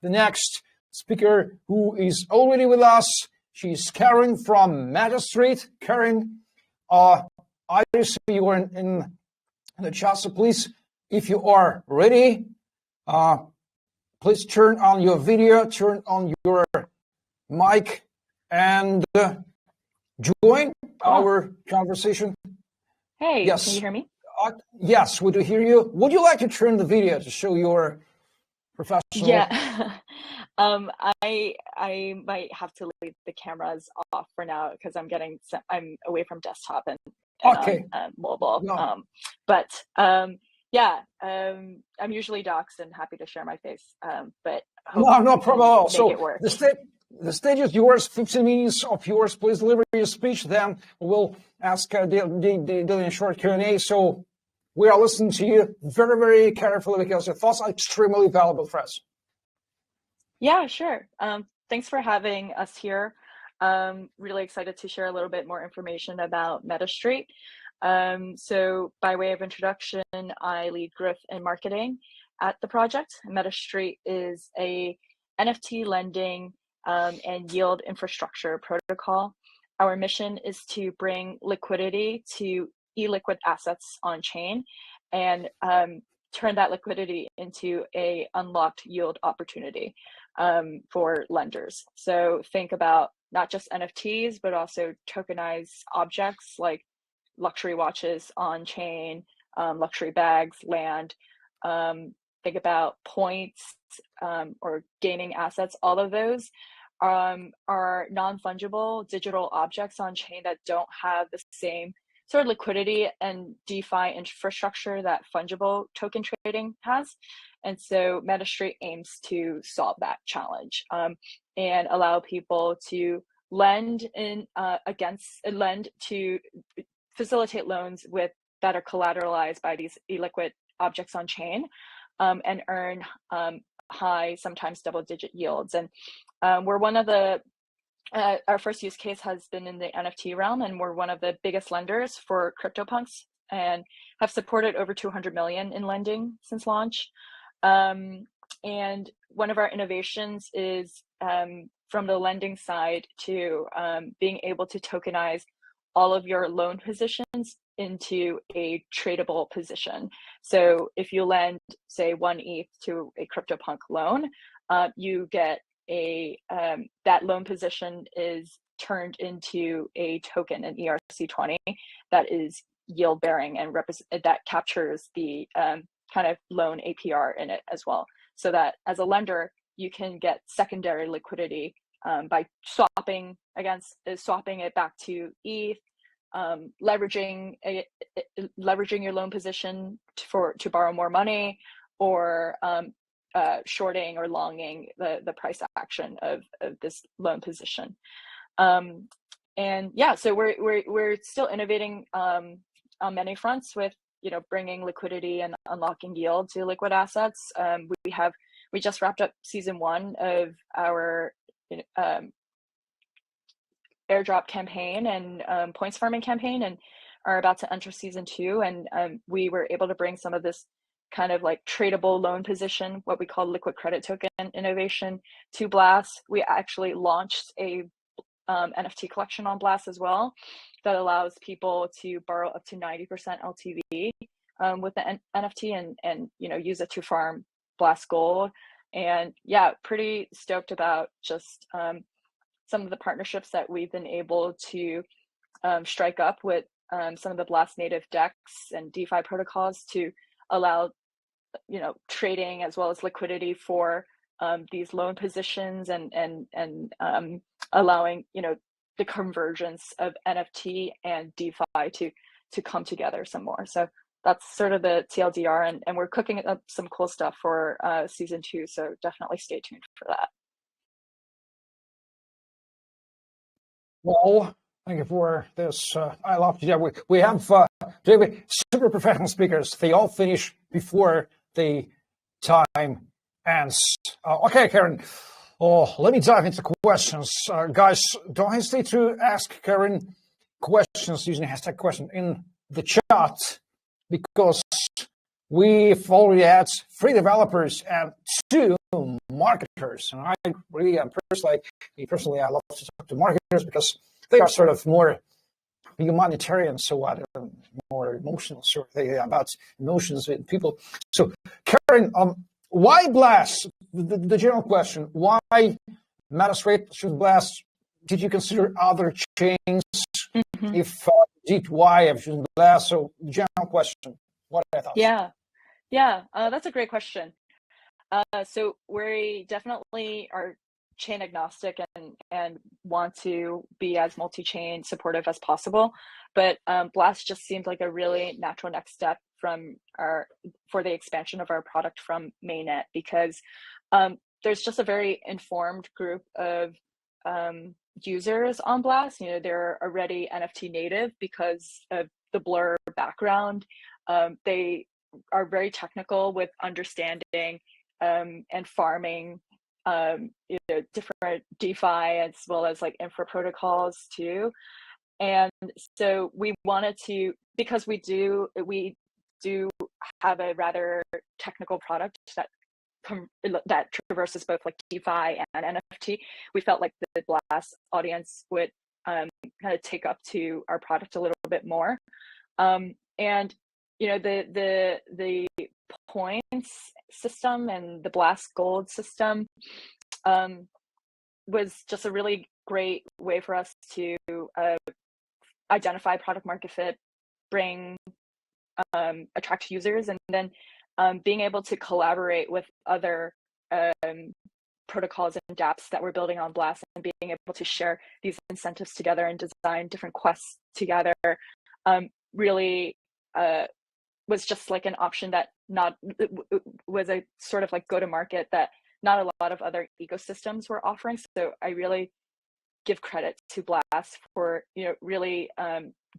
the next speaker who is already with us. She's Karen from MetaStreet. Karen, I see you in the chat, so please, if you are ready, please turn on your video, turn on your mic, and join our conversation. Hey, yes. Can you hear me? Yes, we do hear you. Would you like to turn the video to show your professional? Yeah. I might have to leave the cameras off for now because I'm away from desktop and okay. Mobile. No. I'm usually doxxed and happy to share my face. But no problem at all. So the stage is yours. 15 minutes of yours. Please deliver your speech. Then we'll ask the short Q&A. So we are listening to you very, very carefully because your thoughts are extremely valuable for us. Yeah, sure. Thanks for having us here. Really excited to share a little bit more information about MetaStreet. So by way of introduction, I lead growth and marketing at the project. MetaStreet is a NFT lending and yield infrastructure protocol. Our mission is to bring liquidity to illiquid assets on chain and turn that liquidity into a unlocked yield opportunity for lenders. So think about not just NFTs, but also tokenized objects like luxury watches on chain, luxury bags, land. Think about points or gaming assets. All of those are non-fungible digital objects on chain that don't have the same sort of liquidity and DeFi infrastructure that fungible token trading has. And so MetaStreet aims to solve that challenge and allow people to lend to facilitate loans that are collateralized by these illiquid objects on chain and earn high, sometimes double-digit yields. And we're one of the our first use case has been in the NFT realm, and we're one of the biggest lenders for CryptoPunks and have supported over 200 million in lending since launch. And one of our innovations is from the lending side to being able to tokenize all of your loan positions into a tradable position. So if you lend, say, 1 ETH to a CryptoPunk loan, you get that loan position is turned into a token, an ERC20, that is yield bearing and that captures the kind of loan APR in it as well. So that as a lender, you can get secondary liquidity by swapping it back to ETH, leveraging your loan position to borrow more money, or shorting or longing the price action of this loan position. And yeah, so we're still innovating on many fronts with bringing liquidity and unlocking yield to liquid assets. We just wrapped up season 1 of our airdrop campaign and points farming campaign, and are about to enter season 2. And we were able to bring some of this kind of like tradable loan position, what we call liquid credit token innovation, to Blast. We actually launched a NFT collection on Blast as well that allows people to borrow up to 90% LTV with the NFT and use it to farm Blast Gold. And yeah, pretty stoked about just some of the partnerships that we've been able to strike up with some of the Blast native DEX and DeFi protocols to allow trading as well as liquidity for these loan positions and allowing the convergence of NFT and DeFi to come together some more. So that's sort of the TLDR, and we're cooking up some cool stuff for season 2. So definitely stay tuned for that. Well, thank you for this. I love it. Yeah, we have super professional speakers. They all finish before the time ends. Okay, Karen. Let me dive into questions. Guys, don't hesitate to ask Karen questions using hashtag question in the chat, because we've already had 3 developers and 2 marketers. And I really am personally, I love to talk to marketers because they are sort of more humanitarian, so what, more emotional, sort of about emotions in people. So, Karen, why Blast? The general question: why MetaStreet should Blast? Did you consider other chains? Mm-hmm. If indeed, why have you Blast? So, general question: what are your thoughts? Yeah, that's a great question. So we definitely are chain agnostic and want to be as multi-chain supportive as possible, but Blast just seemed like a really natural next step for the expansion of our product from mainnet, because there's just a very informed group of users on Blast. You know, they're already NFT native because of the Blur background. They are very technical with understanding and farming different DeFi as well as like infra protocols too. And so we wanted to, because we do have a rather technical product that traverses both like DeFi and NFT. We felt like the Blast audience would kind of take up to our product a little bit more. And the points system and the Blast Gold system was just a really great way for us to identify product market fit, attract users, and then being able to collaborate with other protocols and dApps that we're building on Blast, and being able to share these incentives together and design different quests together really was just like an option that was a sort of like go to market that not a lot of other ecosystems were offering. So I really give credit to Blast for really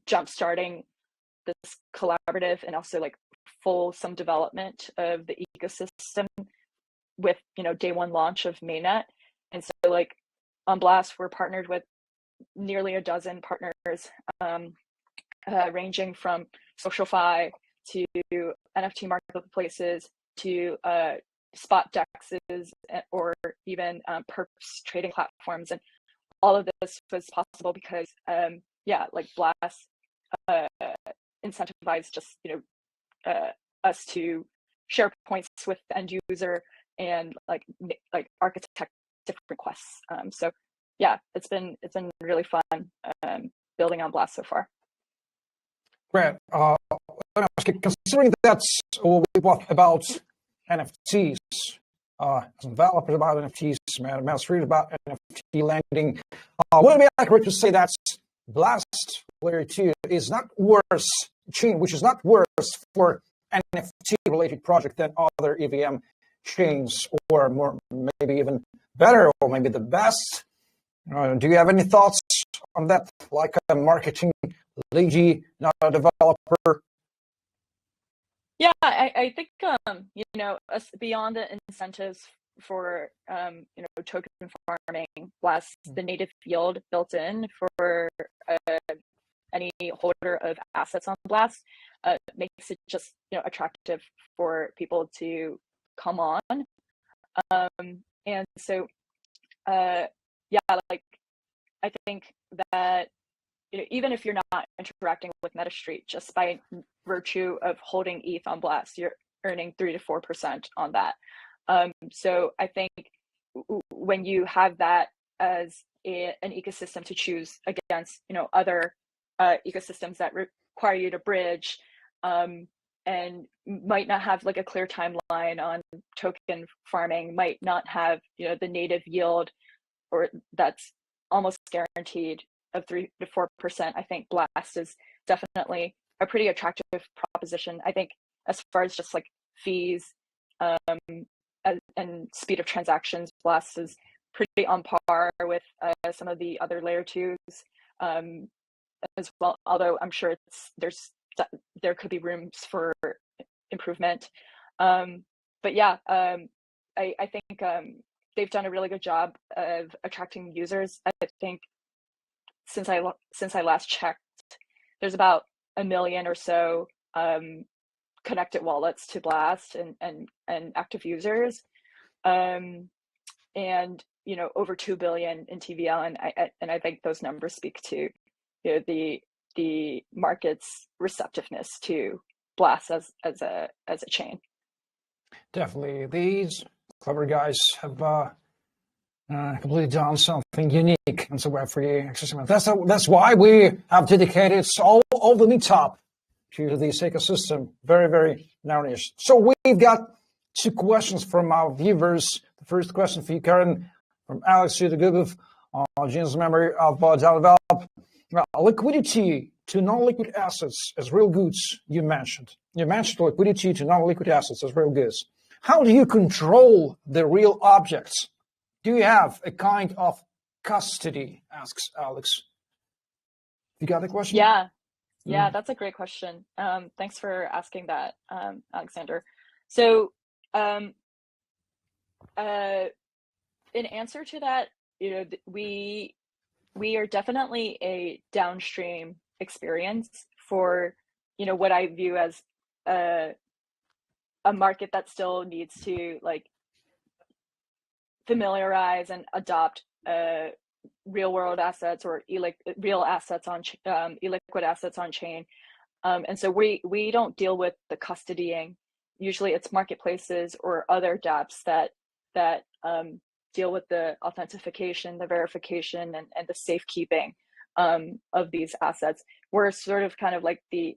jump-starting this collaborative and also like fulsome development of the ecosystem with day one launch of mainnet. And so like on Blast, we're partnered with nearly a dozen partners, ranging from SocialFi to NFT marketplaces to spot dexes or even perps trading platforms. And all of this was possible because like Blast incentivized just us to share points with the end user and like architect different quests. So yeah, it's been really fun building on Blast so far. Great. Considering that we talked about NFTs, as developers about NFTs, MetaStreet about NFT lending, would it be accurate to say that Blast Layer 2 is not worse chain, which is not worse for NFT-related project than other EVM chains, or more, maybe even better, or maybe the best? Do you have any thoughts on that, like a marketing lady, not a developer? Yeah, I think beyond the incentives for token farming, Blast the native yield built in for any holder of assets on Blast makes it just attractive for people to come on. And so like I think that even if you're not interacting with MetaStreet, just by virtue of holding ETH on Blast, you're earning 3 to 4% on that. So I think when you have that as an ecosystem to choose against, other ecosystems that require you to bridge and might not have like a clear timeline on token farming, might not have the native yield, or that's almost guaranteed of 3 to 4%. I think Blast is definitely a pretty attractive proposition. I think as far as just like fees and speed of transactions, Blast is pretty on par with some of the other layer 2s as well, although I'm sure there could be rooms for improvement. But yeah, I think they've done a really good job of attracting users. I think since I last checked, there's about 1 million or so connected wallets to Blast and active users, and over 2 billion in TVL, and I think those numbers speak to the market's receptiveness to Blast as a chain. Definitely, these clever guys have completely done something unique in the Web3 ecosystem. That's why we have dedicated all the meetup to this ecosystem. Very, very niche. So we've got 2 questions from our viewers. The first question for you, Karen, from Alex Yudagubov, Gene's member of DAO Envelop. Liquidity to non-liquid assets as real goods, you mentioned. You mentioned liquidity to non-liquid assets as real goods. How do you control the real objects? Do you have a kind of custody, asks Alex. You got the question? Yeah, that's a great question. Thanks for asking that, Alexander. So in answer to that, we are definitely a downstream experience for what I view as a market that still needs to familiarize and adopt real world assets or real assets on illiquid assets on chain, and so we don't deal with the custodying. Usually it's marketplaces or other dApps that deal with the authentication, the verification, and the safekeeping of these assets. We're sort of kind of like the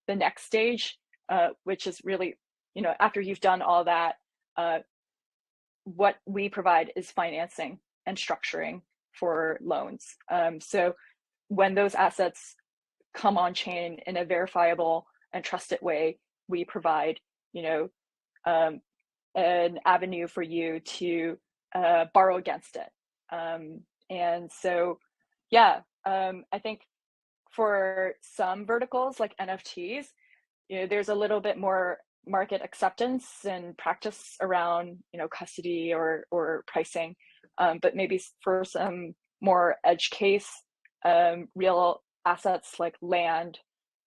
next stage, which is really, after you've done all that, what we provide is financing and structuring for loans. So when those assets come on chain in a verifiable and trusted way, we provide, an avenue for you to borrow against it. And so, I think for some verticals like NFTs, there's a little bit more market acceptance and practice around, custody or pricing. But maybe for some more edge case, real assets like land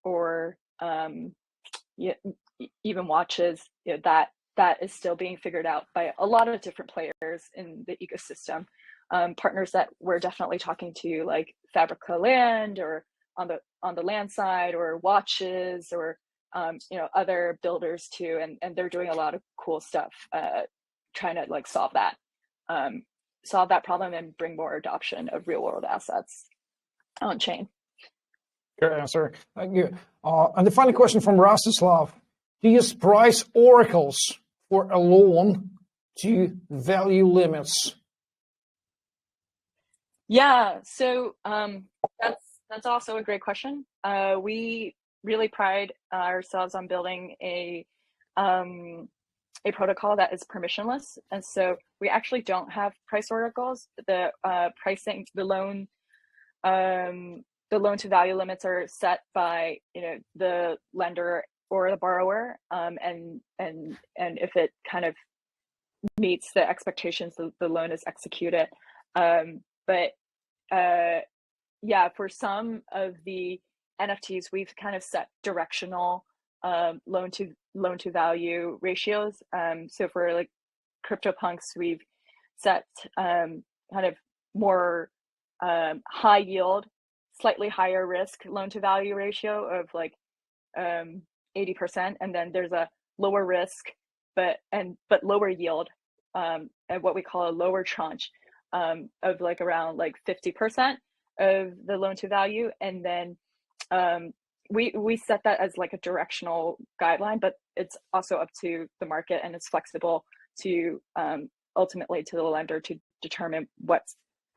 or even watches, that is still being figured out by a lot of different players in the ecosystem. Partners that we're definitely talking to, like Fabrica Land, or on the land side, or watches, or other builders too, and they're doing a lot of cool stuff, trying to solve that problem and bring more adoption of real world assets on chain. Good answer. Thank you. And the final question from Rostislav: do you use price oracles for a loan to value limits? Yeah, so that's also a great question. We really pride ourselves on building a protocol that is permissionless, and so we actually don't have price oracles. The pricing, the loan to value limits are set by the lender or the borrower, and if it kind of meets the expectations, the loan is executed. But for some of the NFTs, we've kind of set directional loan to value ratios. So for CryptoPunks, we've set kind of more high yield, slightly higher risk loan to value ratio of 80%, and then there's a lower risk but lower yield, and what we call a lower tranche of around 50% of the loan to value, and then we set that as a directional guideline, but it's also up to the market, and it's flexible to ultimately to the lender to determine what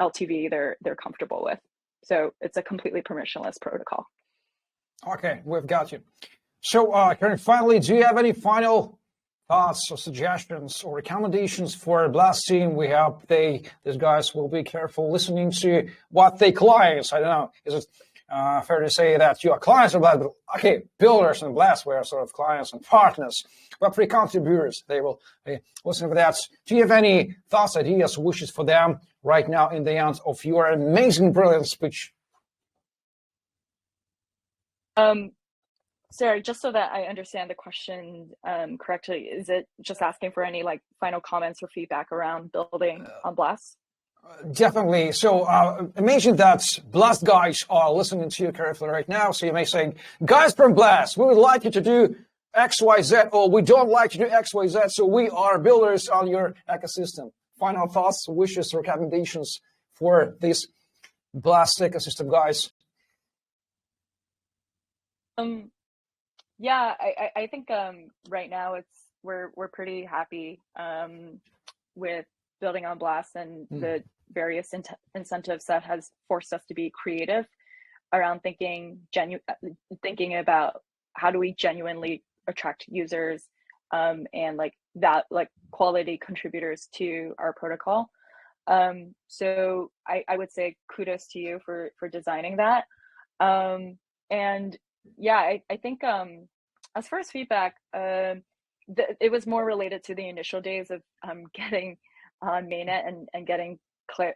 LTV they're comfortable with. So it's a completely permissionless protocol. Okay, we've got you. So, Karen, finally, do you have any final thoughts or suggestions or recommendations for Blast team? We hope these guys will be careful listening to what they clients. I don't know. Is it fair to say that you are clients of Blast? But okay, builders and Blast were sort of clients and partners, but for contributors, they will be listening for that. Do you have any thoughts, ideas, wishes for them right now in the end of your amazing, brilliant speech? Sorry, just so that I understand the question correctly, is it just asking for any like final comments or feedback around building on Blast? Definitely. So imagine that Blast guys are listening to you carefully right now. So you may say, guys from Blast, we would like you to do X, Y, Z, or we don't like to do X, Y, Z. So we are builders on your ecosystem. Final thoughts, wishes, recommendations for this Blast ecosystem, guys. Yeah, I think right now we're pretty happy with building on Blast and the various incentives that has forced us to be creative around thinking about how do we genuinely attract users and like that, like quality contributors to our protocol. So I would say kudos to you for designing that. And yeah, I think as far as feedback, it was more related to the initial days of getting on mainnet and getting clear,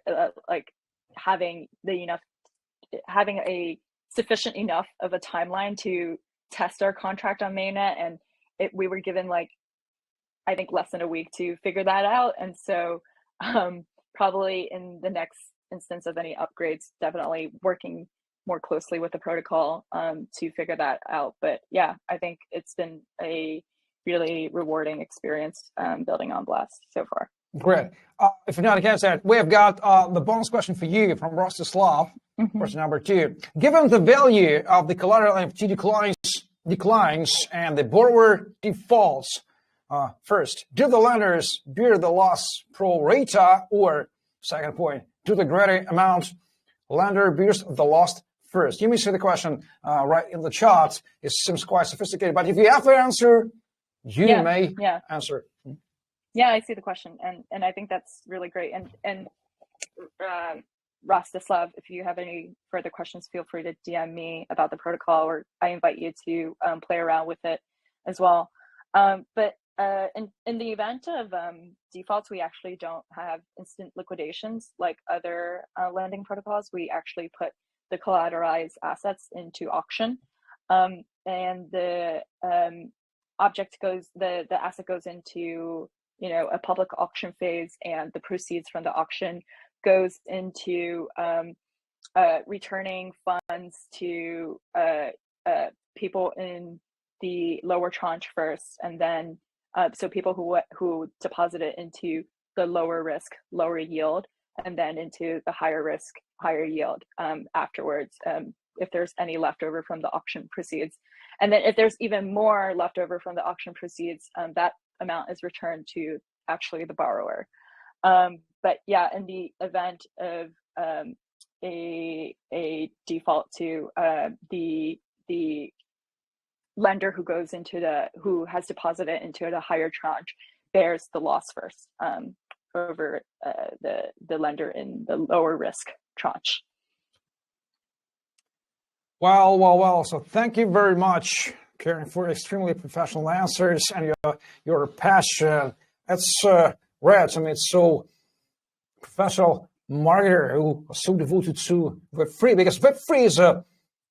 like having a sufficient enough of a timeline to test our contract on mainnet, and we were given like I think less than a week to figure that out, and so probably in the next instance of any upgrades, definitely working more closely with the protocol to figure that out. But yeah, I think it's been a really rewarding experience building on Blast so far. Great. If you're not against that, we have got the bonus question for you from Rostislav. Question number 2. Given the value of the collateral NFT declines and the borrower defaults, first, do the lenders bear the loss pro rata, or second point, do the greater amount lender bears the loss first? You may see the question right in the chat. It seems quite sophisticated, but if you have to answer, you may answer. Yeah, I see the question, and I think that's really great. And Rostislav, if you have any further questions, feel free to DM me about the protocol, or I invite you to play around with it as well. But in the event of defaults, we actually don't have instant liquidations like other lending protocols. We actually put the collateralized assets into auction, and the asset goes into a public auction phase, and the proceeds from the auction goes into returning funds to people in the lower tranche first, and then so people who deposit it into the lower risk, lower yield, and then into the higher risk, higher yield afterwards, if there's any leftover from the auction proceeds. And then if there's even more leftover from the auction proceeds, that amount is returned to actually the borrower. But yeah, in the event of a default to the lender who has deposited into the higher tranche bears the loss first over the lender in the lower risk tranche. Well. So thank you very much, Karen, for extremely professional answers and your passion. It's rare. I mean, it's so professional marketer who is so devoted to Web3, because Web3 is a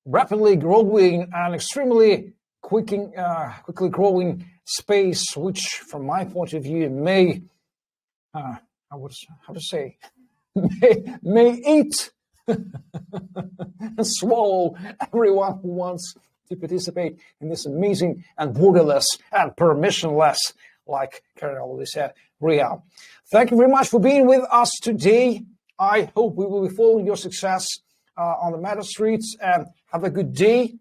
rapidly growing and extremely quickly growing space, which, from my point of view, may eat and swallow everyone who wants to participate in this amazing and borderless and permissionless, like Karen already said, realm. Thank you very much for being with us today. I hope we will be following your success on the MetaStreet, and have a good day.